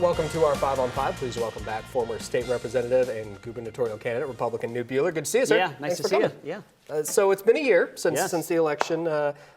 Welcome to our 5 on 5. Please welcome back former state representative and gubernatorial candidate, Republican Knute Buehler. Good to see you, sir. Yeah, nice to see you. Yeah. So it's been a year since the election,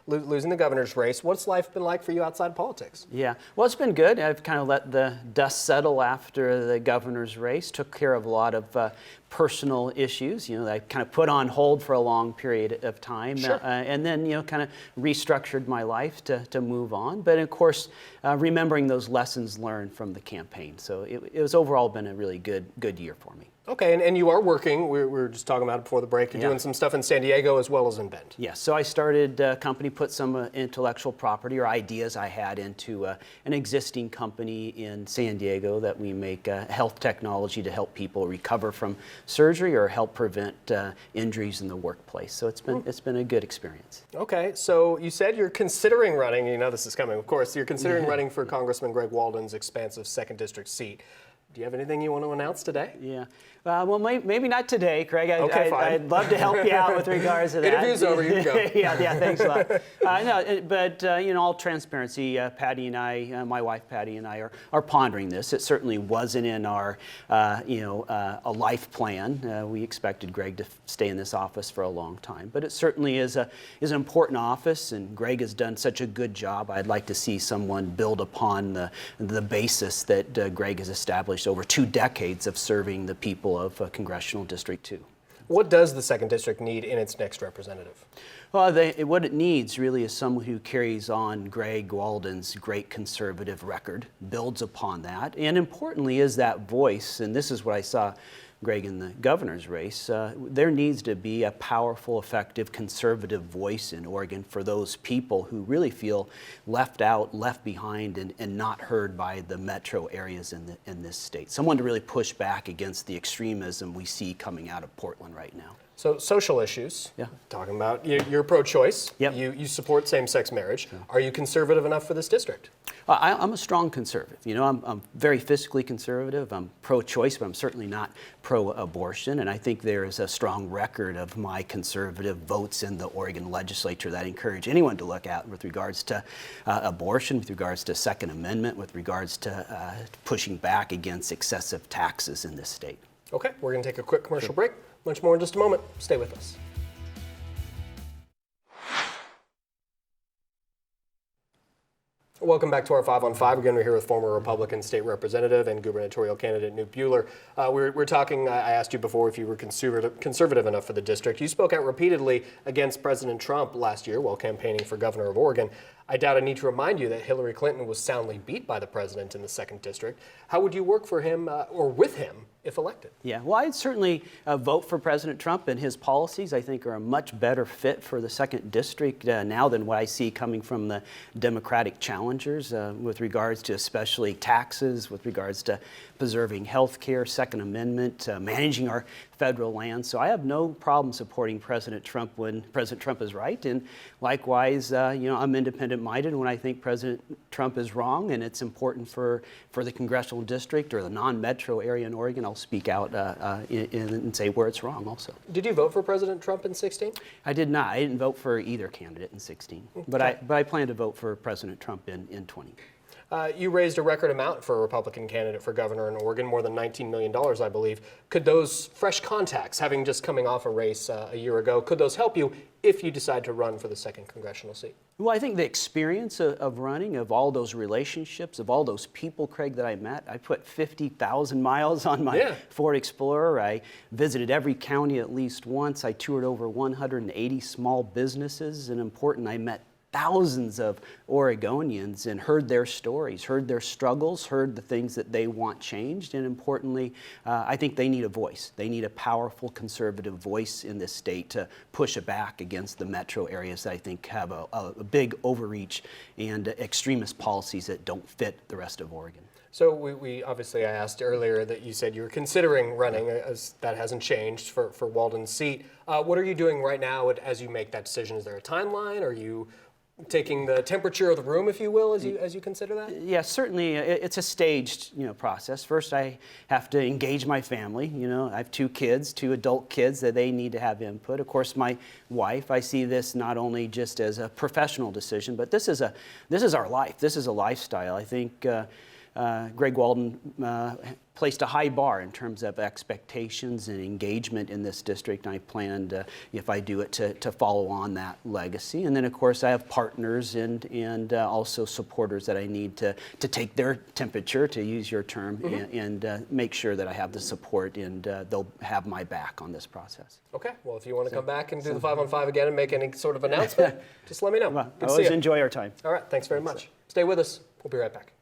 losing the governor's race. What's life been like for you outside politics? Yeah, well, it's been good. I've kind of let the dust settle after the governor's race, took care of a lot of personal issues, that I kind of put on hold for a long period of time. Sure. And then, kind of restructured my life to move on. But of course, remembering those lessons learned from the campaign. So it was overall been a really good year for me. Okay, and you are working, we were just talking about it before the break, you're doing some stuff in San Diego as well as in Bend. Yeah, so I started a company, put some intellectual property or ideas I had into an existing company in San Diego that we make health technology to help people recover from surgery or help prevent injuries in the workplace. So it's been a good experience. Okay, so you said you're considering running, you know this is coming, of course, you're considering running for Congressman Greg Walden's expansive 2nd District seat. Do you have anything you want to announce today? Yeah. Well, maybe not today, Craig. Okay, fine. I'd love to help you out with regards to that. Interview's over, you can go. yeah, thanks a lot. No, but all transparency, Patty and I, my wife Patty and I are pondering this. It certainly wasn't in our, a life plan. We expected Greg to stay in this office for a long time, but it certainly is an important office, and Greg has done such a good job. I'd like to see someone build upon the basis that Greg has established over 2 decades of serving the people of Congressional District 2. What does the 2nd District need in its next representative? Well, what it needs really is someone who carries on Greg Walden's great conservative record, builds upon that, and importantly is that voice, and this is what I saw Greg in the governor's race, there needs to be a powerful, effective, conservative voice in Oregon for those people who really feel left out, left behind, and not heard by the metro areas in this state. Someone to really push back against the extremism we see coming out of Portland right now. So social issues, yeah. Talking about, you're pro-choice, yep. You support same-sex marriage. Yeah. Are you conservative enough for this district? I'm a strong conservative. I'm very fiscally conservative. I'm pro-choice, but I'm certainly not pro-abortion. And I think there is a strong record of my conservative votes in the Oregon legislature that I encourage anyone to look at with regards to abortion, with regards to Second Amendment, with regards to pushing back against excessive taxes in this state. Okay, we're going to take a quick commercial break. Much more in just a moment. Stay with us. Welcome back to our 5 on 5. Again, we're here with former Republican state representative and gubernatorial candidate Knute Buehler. We're talking, I asked you before if you were conservative enough for the district. You spoke out repeatedly against President Trump last year while campaigning for governor of Oregon. I doubt I need to remind you that Hillary Clinton was soundly beat by the president in the 2nd District. How would you work for him or with him if elected? Yeah, well, I'd certainly vote for President Trump, and his policies, I think, are a much better fit for the 2nd District now than what I see coming from the Democratic challengers with regards to especially taxes, with regards to preserving health care, Second Amendment, managing our federal land. So I have no problem supporting President Trump when President Trump is right. And likewise, I'm independent-minded when I think President Trump is wrong, and it's important for the congressional district or the non-metro area in Oregon. I'll speak out and say where it's wrong also. Did you vote for President Trump in 16? I did not. I didn't vote for either candidate in 16, but I plan to vote for President Trump in 20. You raised a record amount for a Republican candidate for governor in Oregon, more than $19 million, I believe. Could those fresh contacts, having just coming off a race a year ago, could those help you if you decide to run for the 2nd congressional seat? Well, I think the experience of running, of all those relationships, of all those people, Craig, that I met, I put 50,000 miles on my Ford Explorer. I visited every county at least once. I toured over 180 small businesses, and I met thousands of Oregonians and heard their stories, heard their struggles, heard the things that they want changed, and importantly, I think they need a voice. They need a powerful conservative voice in this state to push back against the metro areas that I think have a big overreach and extremist policies that don't fit the rest of Oregon. So we obviously, I asked earlier that you said you were considering running, as that hasn't changed for Walden's seat. What are you doing right now as you make that decision? Is there a timeline? Are you taking the temperature of the room, if you will, as you consider that? Yeah, certainly. It's a staged, process. First, I have to engage my family. I have 2 kids, 2 adult kids that they need to have input. Of course, my wife. I see this not only just as a professional decision, but this is our life. This is a lifestyle. I think Greg Walden placed a high bar in terms of expectations and engagement in this district. And I planned, if I do it, to follow on that legacy. And then, of course, I have partners and also supporters that I need to take their temperature, to use your term, and make sure that I have the support and they'll have my back on this process. Okay. Well, if you want to come back and do the 5-on-5 again and make any sort of announcement, just let me know. Well, I always enjoy our time. All right. Thanks very much. Stay with us. We'll be right back.